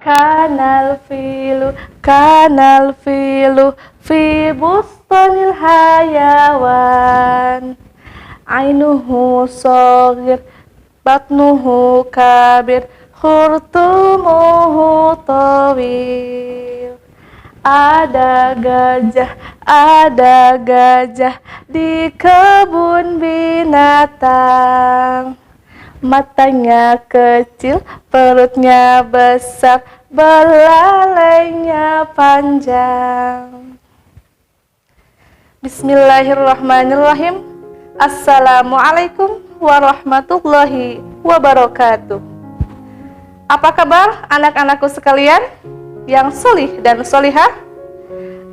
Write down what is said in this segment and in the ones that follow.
kanal filu fi bustanil hayawan ainuhu shagir batnuhu kabir khurtumuhu tawil. Ada gajah di kebun binatang. Matanya kecil, perutnya besar, belalainya panjang. Bismillahirrahmanirrahim. Assalamualaikum warahmatullahi wabarakatuh. Apa kabar anak-anakku sekalian yang solih dan solihah?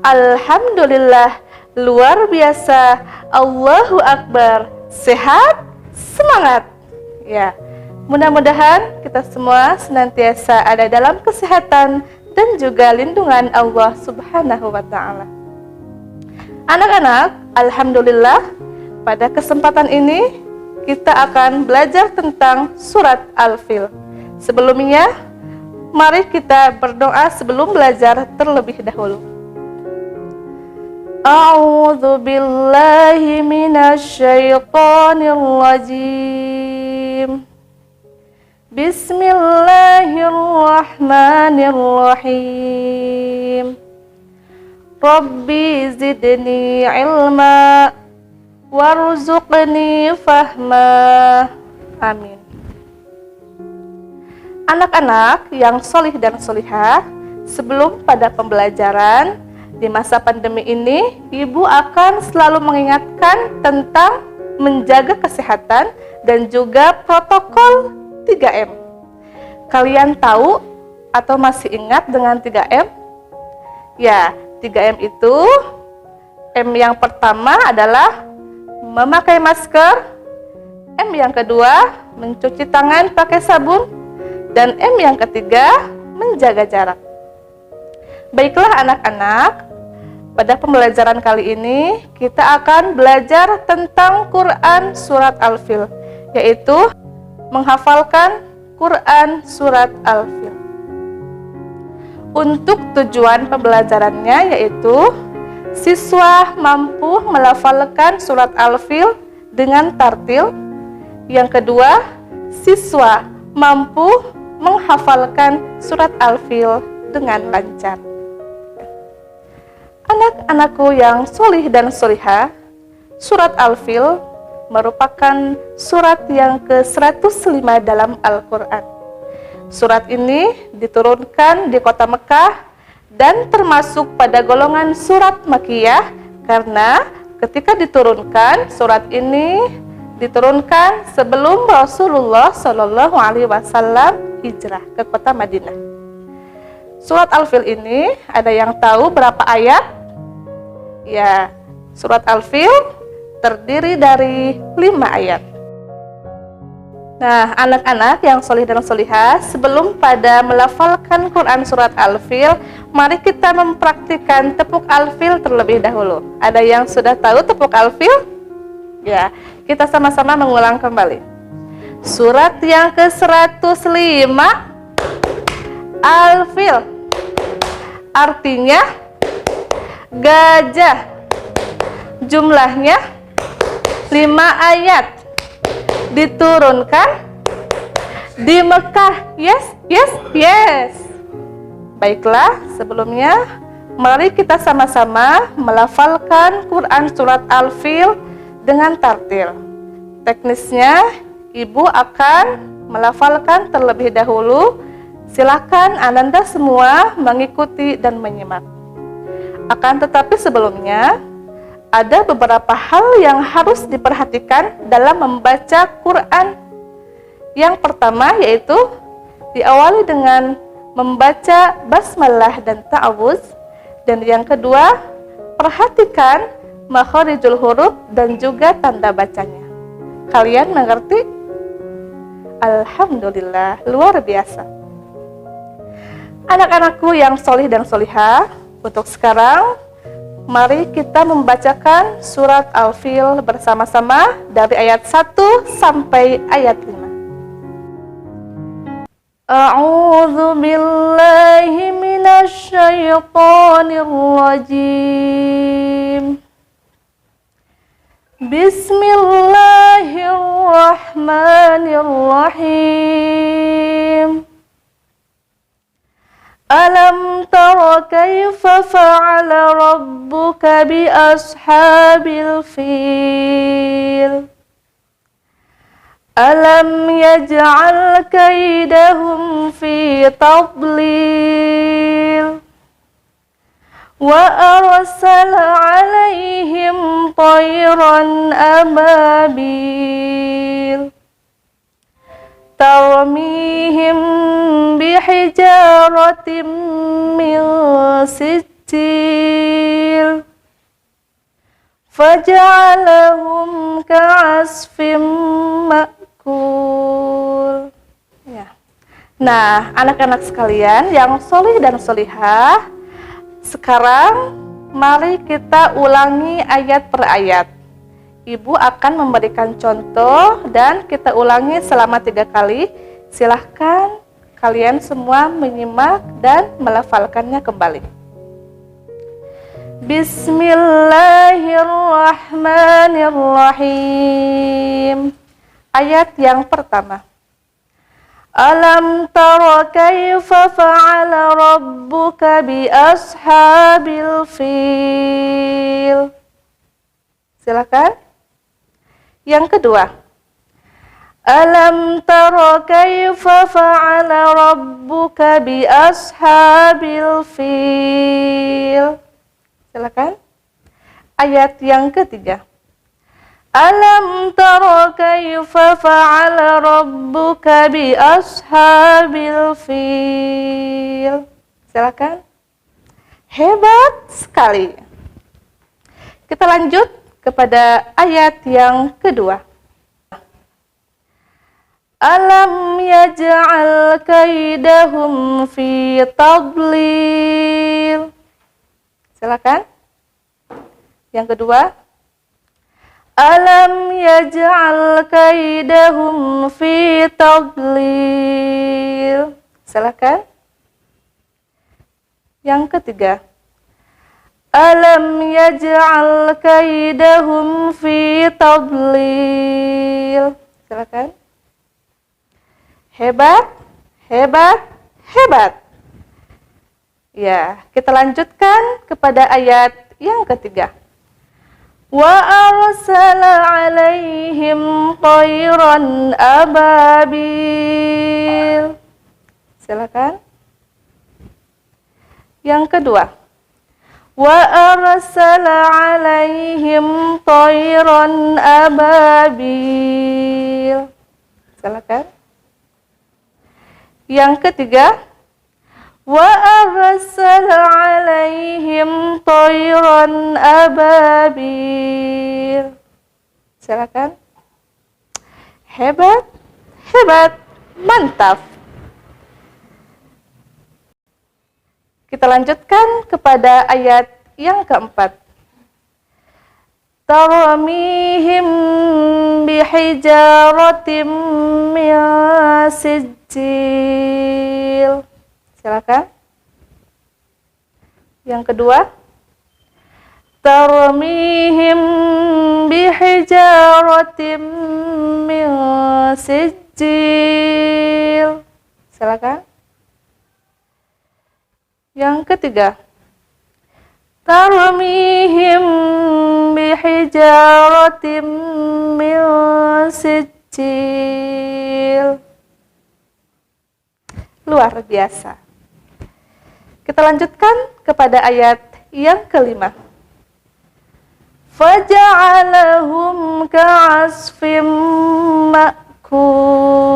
Alhamdulillah, luar biasa, Allahu Akbar, sehat, semangat. Ya, mudah-mudahan kita semua senantiasa ada dalam kesehatan dan juga lindungan Allah Subhanahu wa Ta'ala. Anak-anak, alhamdulillah, pada kesempatan ini kita akan belajar tentang surat Al-Fil. Sebelumnya, mari kita berdoa sebelum belajar terlebih dahulu. A'udzu billahi minasy syaithanir rajim. Bismillahirrahmanirrahim. Rabbi zidni ilma warzuqni fahma. Amin. Anak-anak yang solih dan solihah, sebelum pada pembelajaran di masa pandemi ini, Ibu akan selalu mengingatkan tentang menjaga kesehatan dan juga protokol 3M. Kalian tahu atau masih ingat dengan 3M? Ya, 3M itu, M yang pertama adalah memakai masker, M yang kedua mencuci tangan pakai sabun, dan M yang ketiga menjaga jarak. Baiklah anak-anak, pada pembelajaran kali ini kita akan belajar tentang Quran Surat Al-Fil, yaitu menghafalkan Quran Surat Al-Fil. Untuk tujuan pembelajarannya yaitu siswa mampu melafalkan Surat Al-Fil dengan tartil. Yang kedua, siswa mampu menghafalkan Surat Al-Fil dengan lancar. Anak-anakku yang solih dan solihah, Surat Al-Fil merupakan surat yang ke-105 dalam Al-Quran. Surat ini diturunkan di kota Mekah dan termasuk pada golongan surat Makkiyah karena ketika diturunkan, surat ini diturunkan sebelum Rasulullah Shallallahu Alaihi Wasallam hijrah ke kota Madinah. Surat Al-Fil ini ada yang tahu berapa ayat? Ya, Surat Al-Fil terdiri dari 5 ayat. Nah, anak-anak yang solih dan solihah, sebelum pada melafalkan Quran Surat Al-Fil, mari kita mempraktikkan tepuk Al-Fil terlebih dahulu. Ada yang sudah tahu tepuk Al-Fil? Ya, kita sama-sama mengulang kembali. Surat yang ke-105 Al-Fil, artinya gajah. Jumlahnya 5 ayat, diturunkan di Mekah. Yes. Baiklah, sebelumnya mari kita sama-sama melafalkan Quran Surat Al-Fil dengan tartil. Teknisnya, Ibu akan melafalkan terlebih dahulu. Silakan Anda semua mengikuti dan menyimak. Akan tetapi sebelumnya, ada beberapa hal yang harus diperhatikan dalam membaca Quran. Yang pertama yaitu diawali dengan membaca basmalah dan ta'awuz. Dan yang kedua, perhatikan makharijul huruf dan juga tanda bacanya. Kalian mengerti? Alhamdulillah, luar biasa. Anak-anakku yang solih dan solihah, untuk sekarang mari kita membacakan surat Al-Fil bersama-sama dari ayat 1 sampai ayat 5. A'udzu billahi minasy syaithanir rajim. Bismillahirrahmanirrahim. Alam tara kaifa fa'ala rabbuka bi ashabil fil? Alam yaj'al kaidahum fi tadlil wa arsala 'alaihim tayran ababil tarmihim bihijaratin min sijil faj'alahum ka'asfim ma'kul. Ya. Nah, anak-anak sekalian yang solih dan solihah, sekarang mari kita ulangi ayat per ayat. Ibu akan memberikan contoh dan kita ulangi selama 3 kali. Silahkan kalian semua menyimak dan melafalkannya kembali. Bismillahirrahmanirrahim. Ayat yang pertama. Alam tara kaifa fa'ala rabbuka bi ashabil fil? Silakan. Yang kedua. Alam tara kaifa fa'ala rabbuka bi ashabil fil? Silakan. Ayat yang ketiga. Alam tara kaifa fa'ala rabbuka bi ashabil fil? Silakan. Hebat sekali. Kita lanjut kepada ayat yang kedua. Alam yaj'al kaidahum fi tadlil? Silakan. Yang kedua. Alam yaj'al kaidahum fi tadlil? Silakan. Yang ketiga. Alam yaj'al kaidahum fi tadlil? Silakan. Hebat, hebat, hebat. Ya, kita lanjutkan kepada ayat yang ketiga. Wa arsala 'alaihim tayran ababil? Silakan. Yang kedua. Wa arsala 'alaihim tayran ababil? Silakan. Yang ketiga. Wa arsala 'alaihim tayran ababil? Silakan. Hebat, hebat, mantap. Kita lanjutkan kepada ayat yang keempat. Tarmihim bihijaratim min sijil? Silakan. Yang kedua. Tarmihim bihijaratim min sijil? Silakan. Yang ketiga. Tarmihim bihijaratim min sijil? Luar biasa. Kita lanjutkan kepada ayat yang kelima. Faja'alahum ka'asfim ma'kul?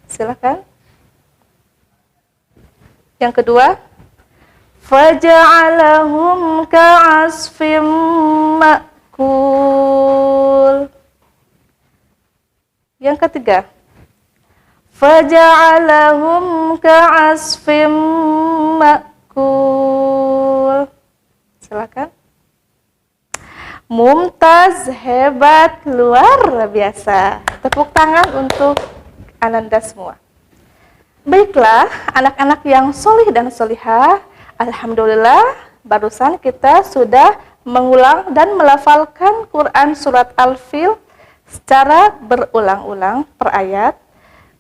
Silakan. Yang kedua. Faja'alahum ka'asfim ma'kul? Yang ketiga. Faja'alahum ka'asfim ma'kul? Silakan. Mumtaz, hebat, luar biasa. Tepuk tangan untuk Ananda semua. Baiklah, anak-anak yang solih dan solihah, alhamdulillah barusan kita sudah mengulang dan melafalkan Quran surat Al-Fil secara berulang-ulang per ayat.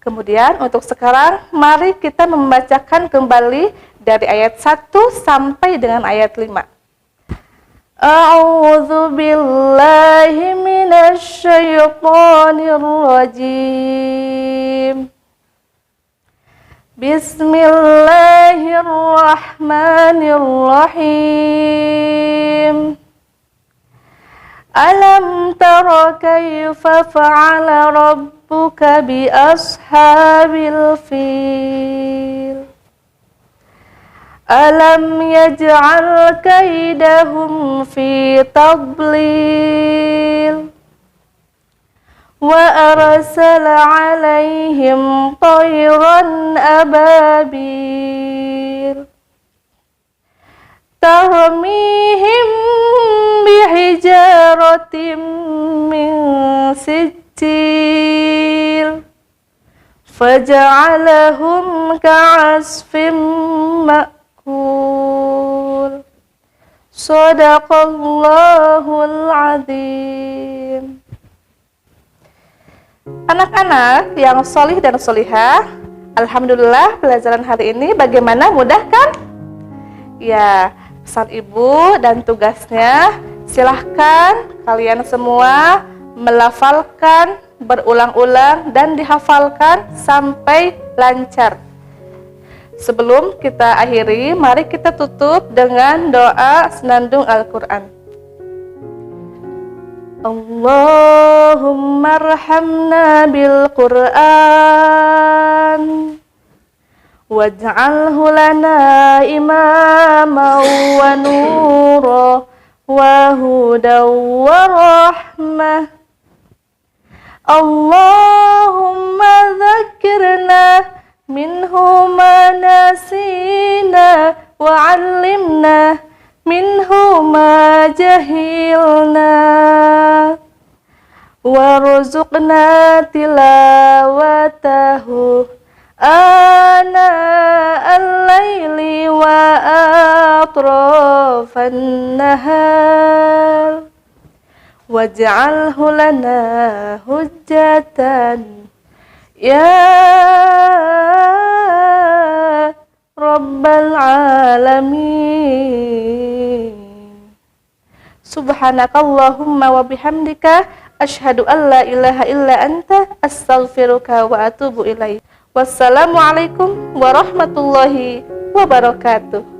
Kemudian untuk sekarang mari kita membacakan kembali dari ayat 1 sampai dengan ayat 5. A'udzu billahi minasy syaithanir rajim. Bismillahirrahmanirrahim. Alam tara kaifa fa'ala rabbuka bi ashabil fil. Alam yaj'al kaidahum fi tadlil. Wa arsala 'alaihim tayran ababil. Tarmihim bihijaratin min sijil. Faja'alahum ka'asfin ma'kul. Shadaqallahul azim. Anak-anak yang solih dan solihah, alhamdulillah pelajaran hari ini bagaimana, mudah kan? Ya, pesan ibu dan tugasnya silahkan kalian semua melafalkan berulang-ulang dan dihafalkan sampai lancar. Sebelum kita akhiri, mari kita tutup dengan doa senandung Al-Quran. Allahumma arhamna bil Qur'an waj'alhu lana imaman wa nura wa hudan wa rahmah. Allahumma dzakkirna minhu ma nasina wa 'allimna minhu ma jahilna warzuqna tilawatahu ana al-laili wa atrafan nahar waj'alhu lana hujjatan ya Rabbal alamin. Subhanakallahumma wa bihamdika asyhadu an la ilaha illa anta astaghfiruka wa atubu ilaik. Wassalamualaikum warahmatullahi wabarakatuh.